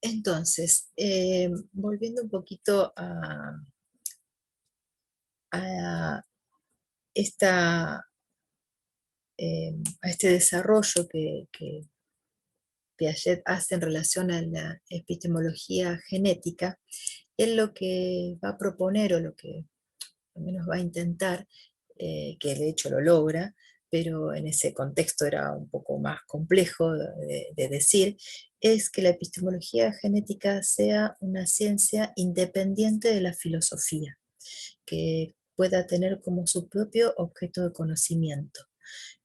Entonces, volviendo un poquito a esta, a este desarrollo que Piaget hace en relación a la epistemología genética, él lo que va a proponer, o lo que al menos va a intentar, que de hecho lo logra, pero en ese contexto era un poco más complejo de decir, es que la epistemología genética sea una ciencia independiente de la filosofía, que pueda tener como su propio objeto de conocimiento.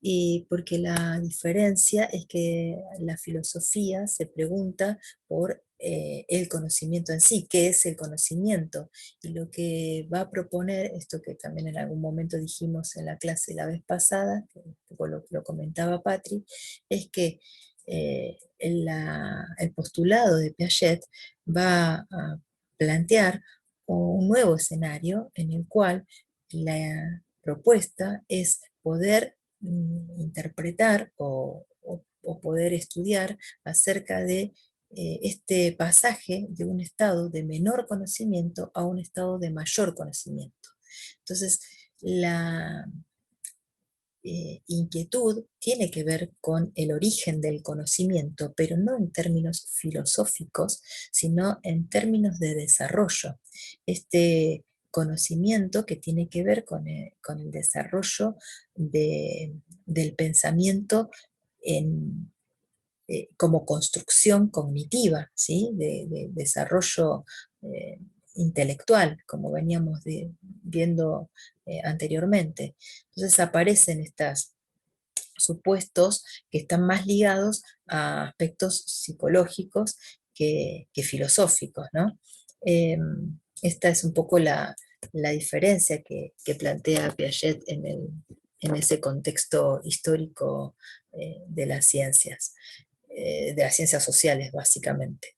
Y porque la diferencia es que la filosofía se pregunta por el conocimiento en sí, qué es el conocimiento. Y lo que va a proponer, esto que también en algún momento dijimos en la clase la vez pasada, que un poco lo comentaba Patri, es que el postulado de Piaget va a plantear un nuevo escenario en el cual la propuesta es poder interpretar o poder estudiar acerca de este pasaje de un estado de menor conocimiento a un estado de mayor conocimiento. Entonces, la inquietud tiene que ver con el origen del conocimiento, pero no en términos filosóficos, sino en términos de desarrollo. Este conocimiento que tiene que ver con el desarrollo del pensamiento como construcción cognitiva, ¿sí? De desarrollo eh, intelectual, como veníamos viendo anteriormente. Entonces aparecen estos supuestos que están más ligados a aspectos psicológicos que filosóficos, ¿no? Esta es un poco la diferencia que plantea Piaget en ese contexto histórico de las ciencias, de las ciencias sociales, básicamente.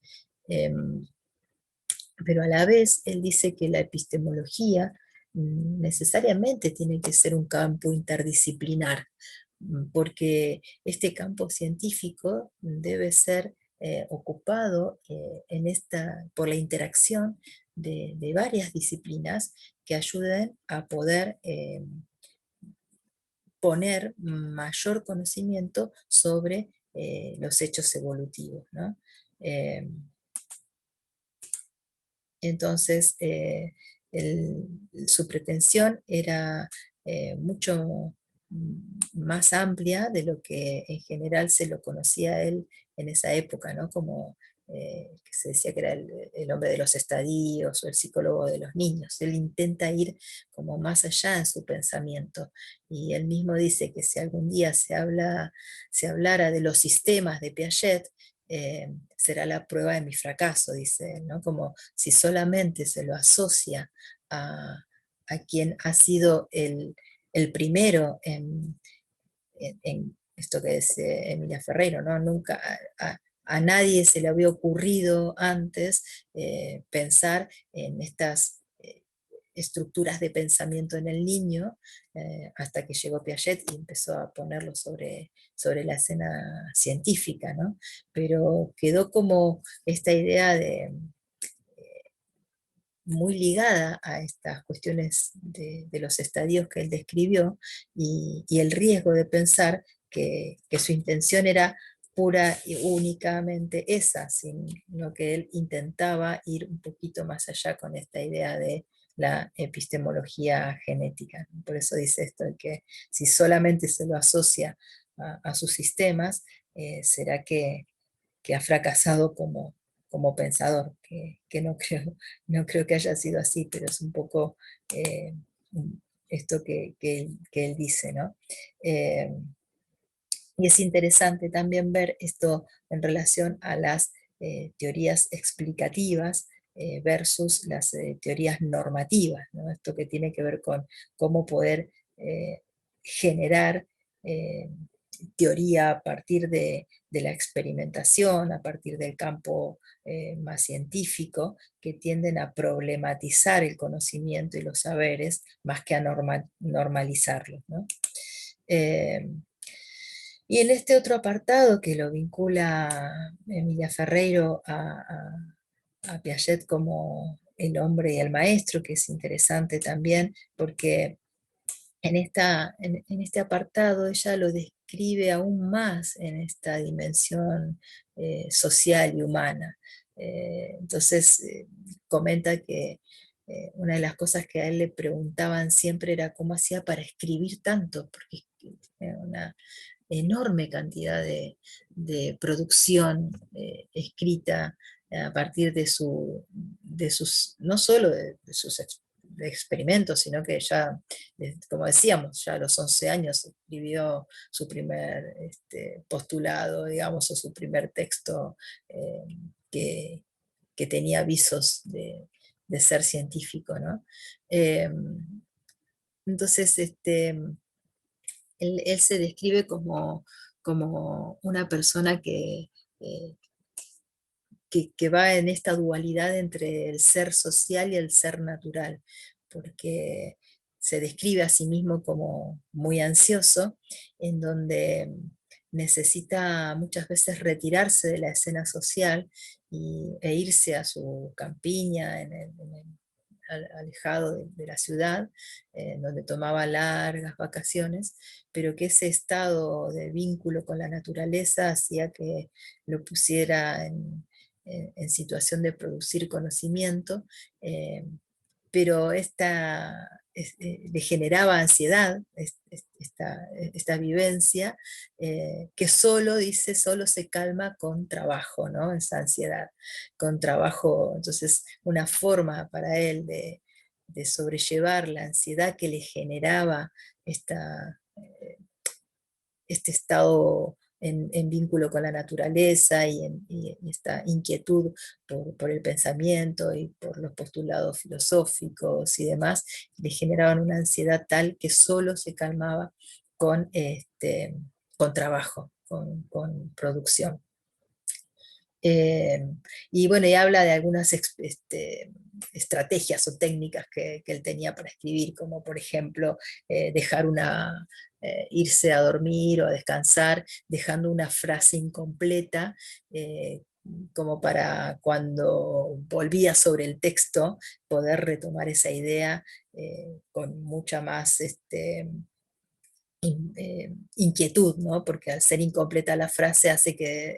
Pero a la vez él dice que la epistemología necesariamente tiene que ser un campo interdisciplinar, porque este campo científico debe ser ocupado por la interacción de varias disciplinas que ayuden a poder poner mayor conocimiento sobre los hechos evolutivos, ¿no? Eh, entonces, su pretensión era mucho más amplia de lo que en general se lo conocía a él en esa época, ¿no? Como que se decía que era el hombre de los estadios o el psicólogo de los niños. Él intenta ir como más allá en su pensamiento. Y él mismo dice que si algún día se hablara de los sistemas de Piaget, será la prueba de mi fracaso, dice él, ¿no? Como si solamente se lo asocia a quien ha sido el primero en esto que dice Emilia Ferreiro, ¿no? Nunca a nadie se le había ocurrido antes pensar en estas estructuras de pensamiento en el niño, hasta que llegó Piaget y empezó a ponerlo sobre la escena científica, ¿no? Pero quedó como esta idea muy ligada a estas cuestiones de los estadios que él describió y el riesgo de pensar que su intención era pura y únicamente esa, sino que él intentaba ir un poquito más allá con esta idea de la epistemología genética. Por eso dice esto, de que si solamente se lo asocia a sus sistemas, será que ha fracasado como pensador, que no creo que haya sido así, pero es un poco eh, esto que él dice, ¿no? Eh, y es interesante también ver esto en relación a las teorías explicativas versus las teorías normativas, ¿no? Esto que tiene que ver con cómo poder generar eh, teoría a partir de la experimentación, a partir del campo más científico, que tienden a problematizar el conocimiento y los saberes más que a normalizarlos, ¿no? Y en este otro apartado que lo vincula Emilia Ferreiro a Piaget como el hombre y el maestro, que es interesante también, porque en este apartado ella lo describe aún más en esta dimensión social y humana. Entonces comenta que una de las cosas que a él le preguntaban siempre era cómo hacía para escribir tanto, porque era una enorme cantidad de producción escrita a partir de sus, no solo de sus de experimentos, sino que ya, como decíamos, ya a los 11 años escribió su primer postulado, digamos, o su primer texto eh, que, que tenía visos de ser científico, ¿no? Eh, entonces, él se describe como una persona eh, que va en esta dualidad entre el ser social y el ser natural, porque se describe a sí mismo como muy ansioso, en donde necesita muchas veces retirarse de la escena social e irse a su campiña alejado de la ciudad, donde tomaba largas vacaciones, pero que ese estado de vínculo con la naturaleza hacía que lo pusiera en situación de producir conocimiento, eh, pero le generaba ansiedad esta vivencia, que solo, dice, solo se calma con trabajo, ¿no? Esa ansiedad, con trabajo. Entonces, una forma para él de sobrellevar la ansiedad que le generaba este estado en vínculo con la naturaleza y esta inquietud por el pensamiento y por los postulados filosóficos y demás, le generaban una ansiedad tal que solo se calmaba con trabajo, con producción. Eh, y bueno, y habla de algunas estrategias o técnicas que él tenía para escribir, como por ejemplo irse a dormir o a descansar, dejando una frase incompleta, eh, como para cuando volvía sobre el texto poder retomar esa idea con mucha más inquietud, ¿no? Porque al ser incompleta la frase hace que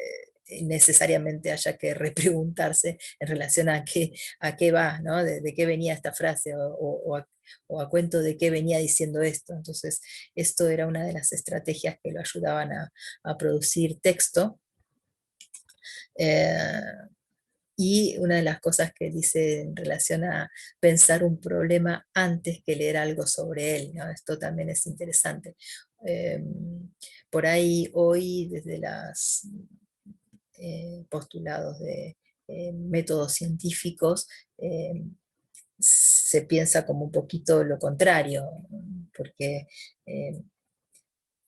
necesariamente haya que repreguntarse en relación a qué va, ¿no? De qué venía esta frase o a cuento de qué venía diciendo esto. Entonces, esto era una de las estrategias que lo ayudaban a producir texto. Eh, y una de las cosas que dice en relación a pensar un problema antes que leer algo sobre él, ¿no? Esto también es interesante. Eh, por ahí hoy, desde los postulados de métodos científicos, se piensa como un poquito lo contrario, porque eh,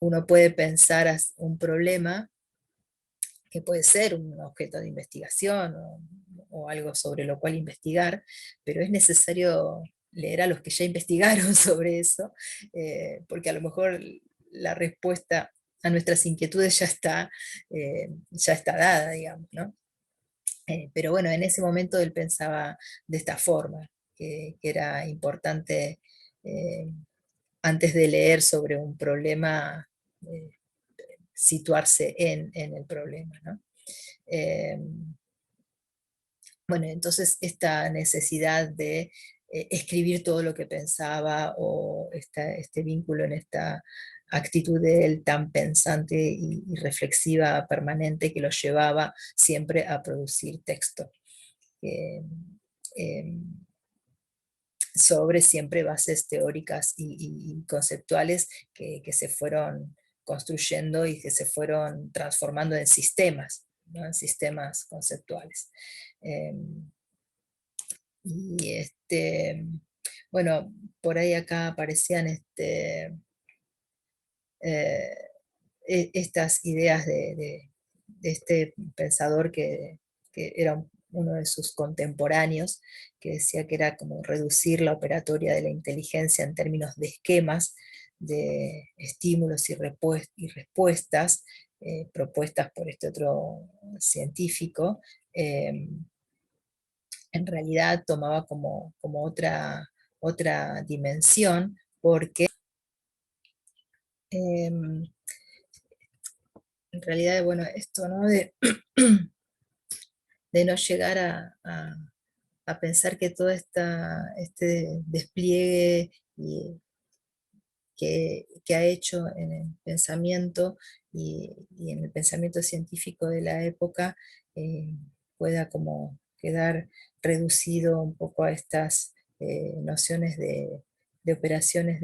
uno puede pensar un problema que puede ser un objeto de investigación o algo sobre lo cual investigar, pero es necesario leer a los que ya investigaron sobre eso, porque a lo mejor la respuesta a nuestras inquietudes ya está dada, digamos, ¿no? Pero bueno, en ese momento él pensaba de esta forma, que era importante, eh, antes de leer sobre un problema, eh, situarse en el problema, ¿no? Eh, bueno, entonces esta necesidad de escribir todo lo que pensaba o este vínculo en esta actitud de él tan pensante y reflexiva permanente que lo llevaba siempre a producir texto. Eh, eh, sobre siempre bases teóricas y conceptuales que se fueron construyendo y que se fueron transformando en sistemas, ¿no? En sistemas conceptuales. Eh, y bueno, por ahí acá aparecían eh, estas ideas de este pensador que era uno de sus contemporáneos, que decía que era como reducir la operatoria de la inteligencia en términos de esquemas, de estímulos y respuestas propuestas por este otro científico, en realidad tomaba como otra dimensión, porque en realidad, bueno, esto, ¿no? De no llegar a pensar que todo este despliegue que ha hecho en el pensamiento y en el pensamiento científico de la época eh, pueda como quedar reducido un poco a estas nociones de operaciones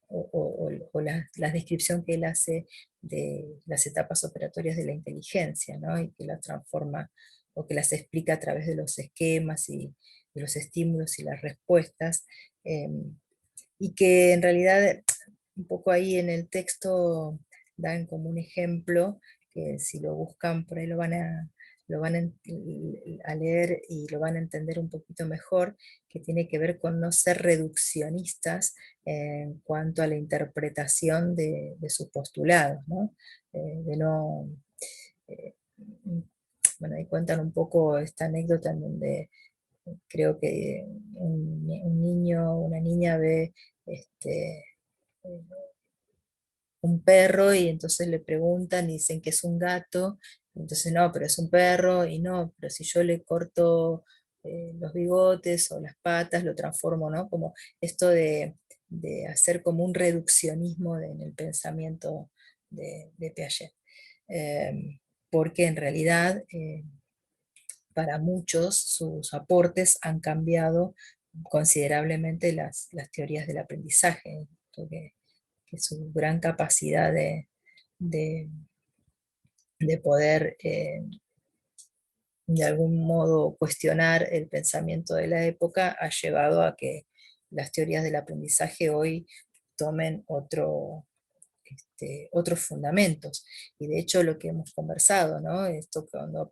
o la descripción que él hace de las etapas operatorias de la inteligencia, ¿no? Y que las transforma o que las explica a través de los esquemas y de los estímulos y las respuestas, y que en realidad un poco ahí en el texto dan como un ejemplo, que si lo buscan por ahí lo van a leer y lo van a entender un poquito mejor, que tiene que ver con no ser reduccionistas en cuanto a la interpretación de sus postulados, ¿no? De no, eh, bueno, ahí cuentan un poco esta anécdota en donde creo que un niño o una niña ve este, un perro y entonces le preguntan y dicen que es un gato, entonces no, pero es un perro, y no, pero si yo le corto los bigotes o las patas, lo transformo, ¿no? Como esto de hacer como un reduccionismo en el pensamiento de Piaget. Porque en realidad para muchos sus aportes han cambiado considerablemente las teorías del aprendizaje, que su gran capacidad de- de poder de algún modo cuestionar el pensamiento de la época ha llevado a que las teorías del aprendizaje hoy tomen otros fundamentos. Y de hecho lo que hemos conversado, ¿no? Esto cuando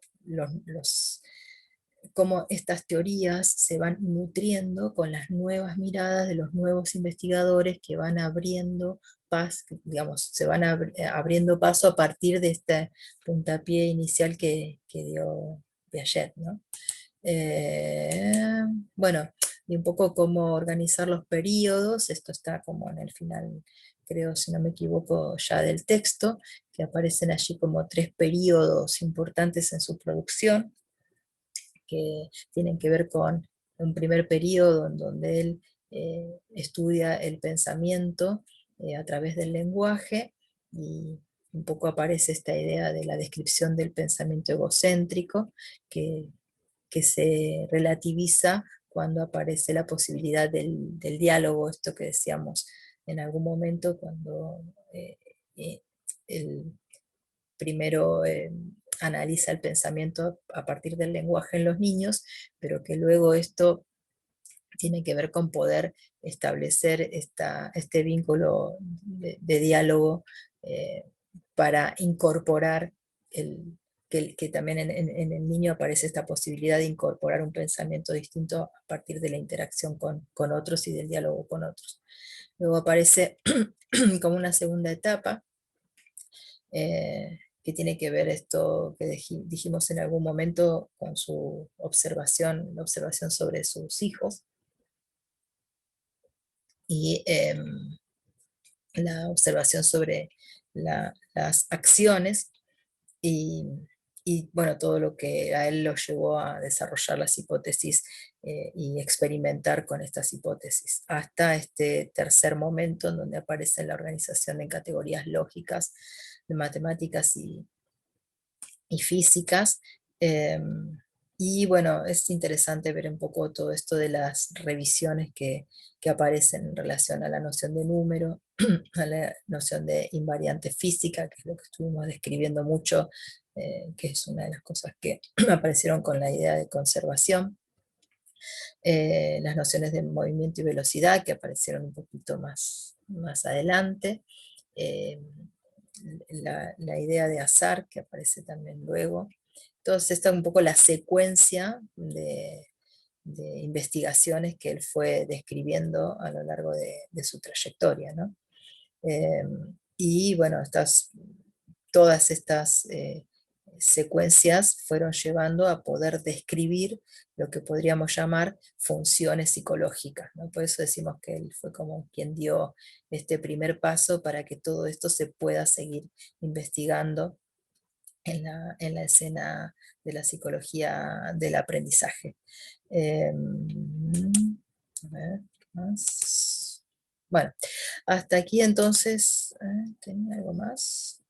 cómo estas teorías se van nutriendo con las nuevas miradas de los nuevos investigadores que van abriendo digamos, se van abriendo paso a partir de este puntapié inicial que dio Piaget, ¿no? Eh, bueno, y un poco cómo organizar los periodos, esto está como en el final, creo, si no me equivoco, ya del texto, que aparecen allí como 3 periodos importantes en su producción, que tienen que ver con un primer periodo en donde él estudia el pensamiento a través del lenguaje, y un poco aparece esta idea de la descripción del pensamiento egocéntrico, que, que se relativiza cuando aparece la posibilidad del diálogo, esto que decíamos en algún momento, cuando eh, el primero analiza el pensamiento a partir del lenguaje en los niños, pero que luego esto tiene que ver con poder establecer este vínculo de diálogo eh, para incorporar que también en el niño aparece esta posibilidad de incorporar un pensamiento distinto a partir de la interacción con otros y del diálogo con otros. Luego aparece como una segunda etapa, que tiene que ver esto que dijimos en algún momento con su observación, la observación sobre sus hijos, y la observación sobre las acciones y, y, bueno, todo lo que a él lo llevó a desarrollar las hipótesis y experimentar con estas hipótesis, hasta este tercer momento en donde aparece la organización en categorías lógicas, de matemáticas y físicas. eh, y bueno, es interesante ver un poco todo esto de las revisiones que aparecen en relación a la noción de número, a la noción de invariante física, que es lo que estuvimos describiendo mucho, que es una de las cosas que aparecieron con la idea de conservación, las nociones de movimiento y velocidad, que aparecieron un poquito más adelante, eh, la idea de azar, que aparece también luego. Entonces, esta es un poco la secuencia de investigaciones que él fue describiendo a lo largo de su trayectoria, ¿no? Y bueno, todas estas secuencias fueron llevando a poder describir lo que podríamos llamar funciones psicológicas, ¿no? Por eso decimos que él fue como quien dio este primer paso para que todo esto se pueda seguir investigando en la escena de la psicología del aprendizaje. A ver, ¿qué más? Bueno, hasta aquí entonces, ¿tenía algo más?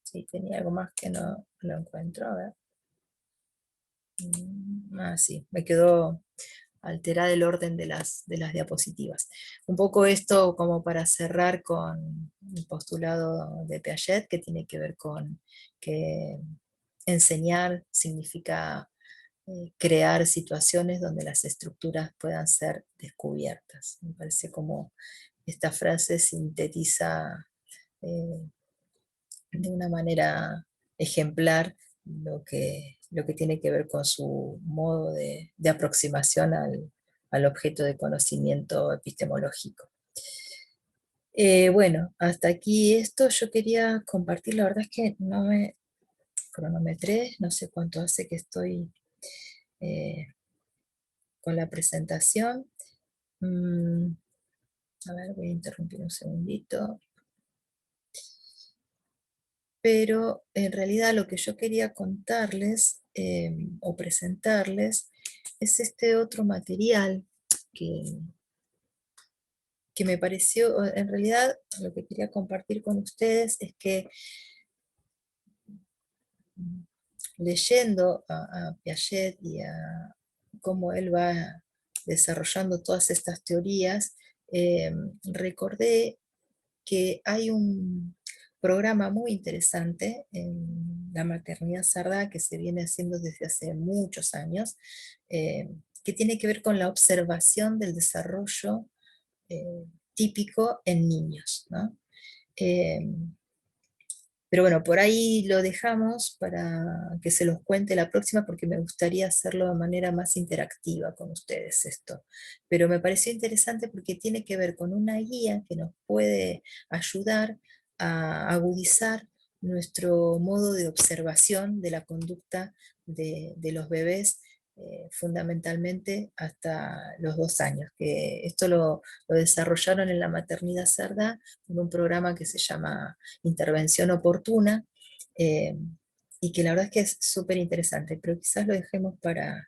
Sí, tenía algo más que no lo encuentro, a ver. Sí, me quedó alterar el orden de las diapositivas. Un poco esto como para cerrar con el postulado de Piaget, que tiene que ver con que enseñar significa crear situaciones donde las estructuras puedan ser descubiertas. Me parece como esta frase sintetiza eh, de una manera ejemplar lo que tiene que ver con su modo de aproximación al objeto de conocimiento epistemológico. Bueno, hasta aquí esto yo quería compartir, la verdad es que no me cronometré, no sé cuánto hace que estoy eh, con la presentación. Mm, a ver, voy a interrumpir un segundito. Pero en realidad lo que yo quería contarles o presentarles es este otro material que, que me pareció, en realidad lo que quería compartir con ustedes es que mm, leyendo a Piaget y a cómo él va desarrollando todas estas teorías, recordé que hay un programa muy interesante en la maternidad sarda que se viene haciendo desde hace muchos años, que tiene que ver con la observación del desarrollo típico en niños, ¿no? Eh, pero bueno, por ahí lo dejamos para que se los cuente la próxima porque me gustaría hacerlo de manera más interactiva con ustedes esto. Pero me pareció interesante porque tiene que ver con una guía que nos puede ayudar a agudizar nuestro modo de observación de la conducta de los bebés, fundamentalmente hasta los 2 años. Que esto lo desarrollaron en la maternidad sarda en un programa que se llama Intervención Oportuna, eh, y que la verdad es que es súper interesante, pero quizás lo dejemos para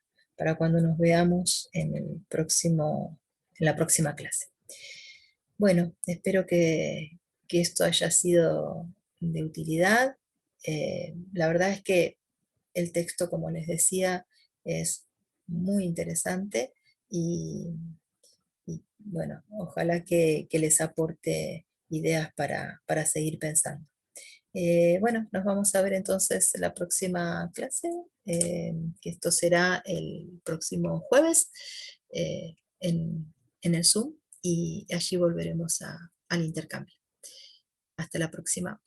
cuando nos veamos en la próxima clase. Bueno, espero que esto haya sido de utilidad. La verdad es que el texto, como les decía, es muy interesante y, bueno, ojalá que les aporte ideas para seguir pensando. Bueno, nos vamos a ver entonces la próxima clase, que esto será el próximo jueves en el Zoom y allí volveremos al intercambio. Hasta la próxima.